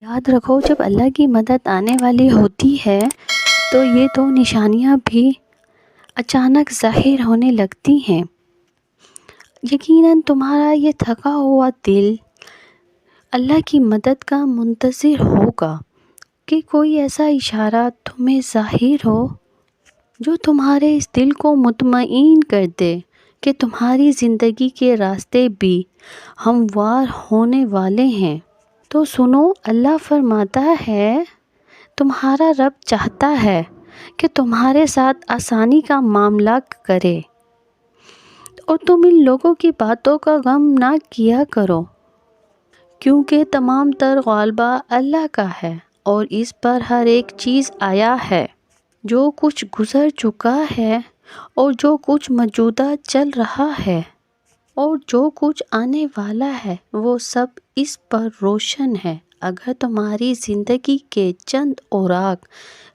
یاد رکھو، جب اللہ کی مدد آنے والی ہوتی ہے تو یہ دو نشانیاں بھی اچانک ظاہر ہونے لگتی ہیں۔ یقیناً تمہارا یہ تھکا ہوا دل اللہ کی مدد کا منتظر ہوگا کہ کوئی ایسا اشارہ تمہیں ظاہر ہو جو تمہارے اس دل کو مطمئن کر دے کہ تمہاری زندگی کے راستے بھی ہموار ہونے والے ہیں۔ تو سنو، اللہ فرماتا ہے، تمہارا رب چاہتا ہے کہ تمہارے ساتھ آسانی کا معاملہ کرے اور تم ان لوگوں کی باتوں کا غم نہ کیا کرو، کیونکہ تمام تر غلبہ اللہ کا ہے اور اس پر ہر ایک چیز آیا ہے۔ جو کچھ گزر چکا ہے اور جو کچھ موجودہ چل رہا ہے اور جو کچھ آنے والا ہے، وہ سب اس پر روشن ہے۔ اگر تمہاری زندگی کے چند اوراق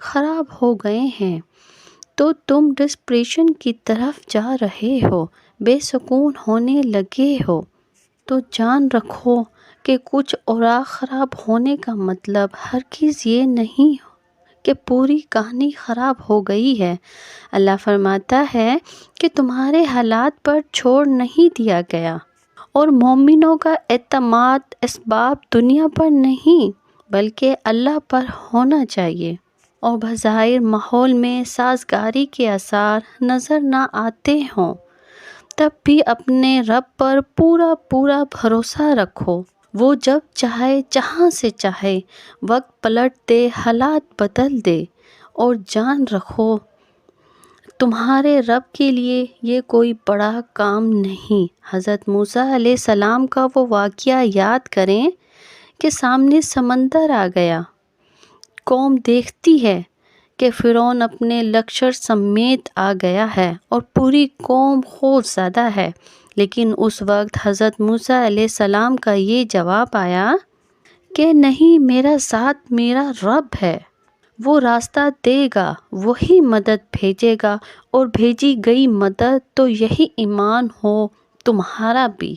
خراب ہو گئے ہیں تو تم ڈسپریشن کی طرف جا رہے ہو، بے سکون ہونے لگے ہو، تو جان رکھو کہ کچھ اوراق خراب ہونے کا مطلب ہرگز یہ نہیں کہ پوری کہانی خراب ہو گئی ہے۔ اللہ فرماتا ہے کہ تمہارے حالات پر چھوڑ نہیں دیا گیا اور مومنوں کا اعتماد اسباب دنیا پر نہیں بلکہ اللہ پر ہونا چاہیے، اور بظاہر ماحول میں سازگاری کے آثار نظر نہ آتے ہوں تب بھی اپنے رب پر پورا بھروسہ رکھو۔ وہ جب چاہے جہاں سے چاہے وقت پلٹ دے، حالات بدل دے، اور جان رکھو تمہارے رب کے لیے یہ کوئی بڑا کام نہیں۔ حضرت موسیٰ علیہ السلام کا وہ واقعہ یاد کریں کہ سامنے سمندر آ گیا، قوم دیکھتی ہے کہ فرعون اپنے لشکر سمیت آ گیا ہے اور پوری قوم خوف زدہ ہے، لیکن اس وقت حضرت موسیٰ علیہ السلام کا یہ جواب آیا کہ نہیں، میرا ساتھ میرا رب ہے، وہ راستہ دے گا، وہی مدد بھیجے گا، اور بھیجی گئی مدد تو یہی ایمان ہو تمہارا بھی۔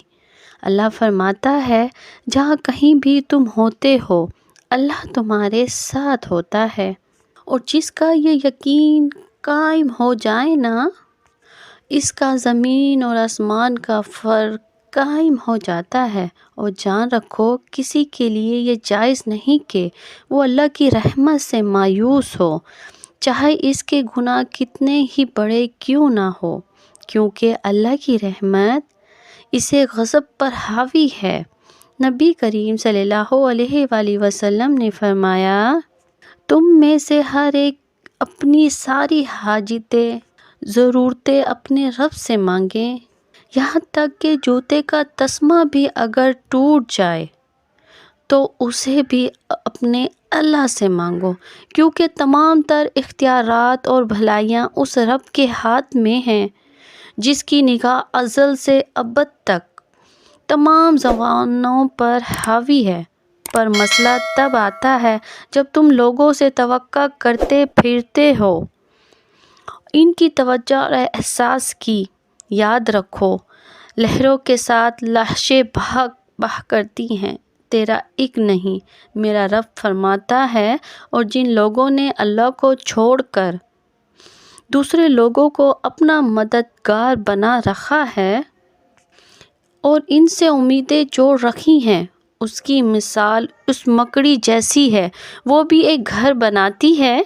اللہ فرماتا ہے، جہاں کہیں بھی تم ہوتے ہو اللہ تمہارے ساتھ ہوتا ہے، اور جس کا یہ یقین قائم ہو جائے نا، اس کا زمین اور آسمان کا فرق قائم ہو جاتا ہے۔ اور جان رکھو کسی کے لیے یہ جائز نہیں کہ وہ اللہ کی رحمت سے مایوس ہو، چاہے اس کے گناہ کتنے ہی بڑے کیوں نہ ہو، کیونکہ اللہ کی رحمت اسے غضب پر حاوی ہے۔ نبی کریم صلی اللہ علیہ وآلہ وسلم نے فرمایا، تم میں سے ہر ایک اپنی ساری حاجتیں، ضرورتیں اپنے رب سے مانگیں، یہاں تک کہ جوتے کا تسمہ بھی اگر ٹوٹ جائے تو اسے بھی اپنے اللہ سے مانگو، کیونکہ تمام تر اختیارات اور بھلائیاں اس رب کے ہاتھ میں ہیں جس کی نگاہ ازل سے ابد تک تمام زبانوں پر حاوی ہے۔ پر مسئلہ تب آتا ہے جب تم لوگوں سے توقع کرتے پھرتے ہو ان کی توجہ اور احساس کی۔ یاد رکھو لہروں کے ساتھ لاشیں بہا کرتی ہیں، تیرا ایک نہیں، میرا رب فرماتا ہے۔ اور جن لوگوں نے اللہ کو چھوڑ کر دوسرے لوگوں کو اپنا مددگار بنا رکھا ہے اور ان سے امیدیں جوڑ رکھی ہیں، اس کی مثال اس مکڑی جیسی ہے، وہ بھی ایک گھر بناتی ہے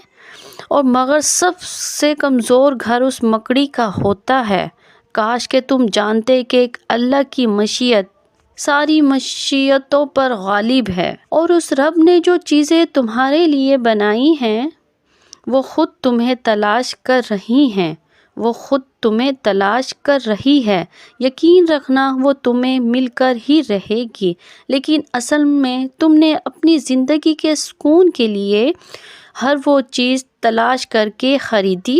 اور مگر سب سے کمزور گھر اس مکڑی کا ہوتا ہے۔ کاش کہ تم جانتے کہ اللہ کی مشیت ساری مشیتوں پر غالب ہے، اور اس رب نے جو چیزیں تمہارے لیے بنائی ہیں وہ خود تمہیں تلاش کر رہی ہیں، وہ خود تمہیں تلاش کر رہی ہے۔ یقین رکھنا وہ تمہیں مل کر ہی رہے گی، لیکن اصل میں تم نے اپنی زندگی کے سکون کے لیے ہر وہ چیز تلاش کر کے خریدی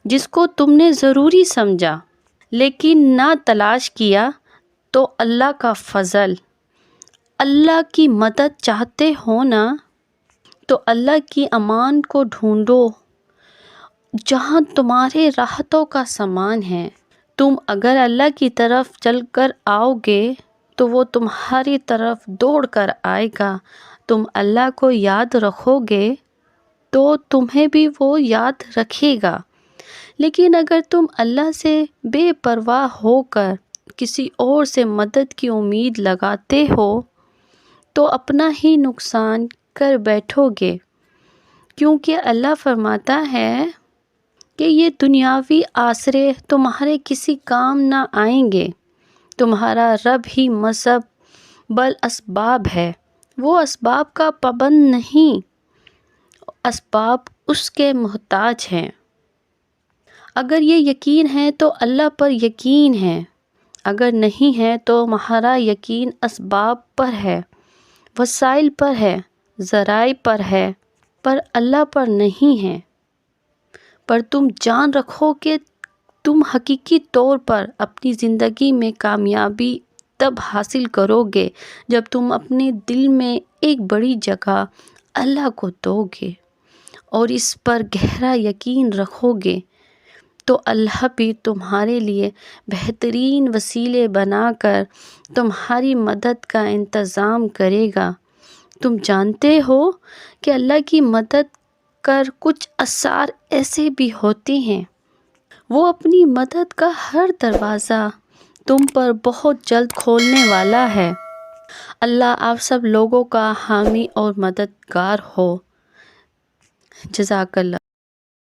جس کو تم نے ضروری سمجھا، لیکن نہ تلاش کیا۔ تو اللہ کا فضل، اللہ کی مدد چاہتے ہو نا، تو اللہ کی امان کو ڈھونڈو جہاں تمہارے راحتوں کا سامان ہے۔ تم اگر اللہ کی طرف چل کر آؤ گے تو وہ تمہاری طرف دوڑ کر آئے گا، تم اللہ کو یاد رکھو گے تو تمہیں بھی وہ یاد رکھے گا، لیکن اگر تم اللہ سے بے پرواہ ہو کر کسی اور سے مدد کی امید لگاتے ہو تو اپنا ہی نقصان کر بیٹھو گے، کیونکہ اللہ فرماتا ہے کہ یہ دنیاوی آسرے تمہارے کسی کام نہ آئیں گے، تمہارا رب ہی مسبب الاسباب ہے، وہ اسباب کا پابند نہیں، اسباب اس کے محتاج ہیں۔ اگر یہ یقین ہے تو اللہ پر یقین ہے، اگر نہیں ہے تو تمہارا یقین اسباب پر ہے، وسائل پر ہے، ذرائع پر ہے، پر اللہ پر نہیں ہے۔ پر تم جان رکھو کہ تم حقیقی طور پر اپنی زندگی میں کامیابی تب حاصل کرو گے جب تم اپنے دل میں ایک بڑی جگہ اللہ کو دو گے اور اس پر گہرا یقین رکھو گے، تو اللہ بھی تمہارے لیے بہترین وسیلے بنا کر تمہاری مدد کا انتظام کرے گا۔ تم جانتے ہو کہ اللہ کی مدد کر کچھ آثار ایسے بھی ہوتے ہیں، وہ اپنی مدد کا ہر دروازہ تم پر بہت جلد کھولنے والا ہے۔ اللہ آپ سب لوگوں کا حامی اور مددگار ہو۔ جزاک اللہ۔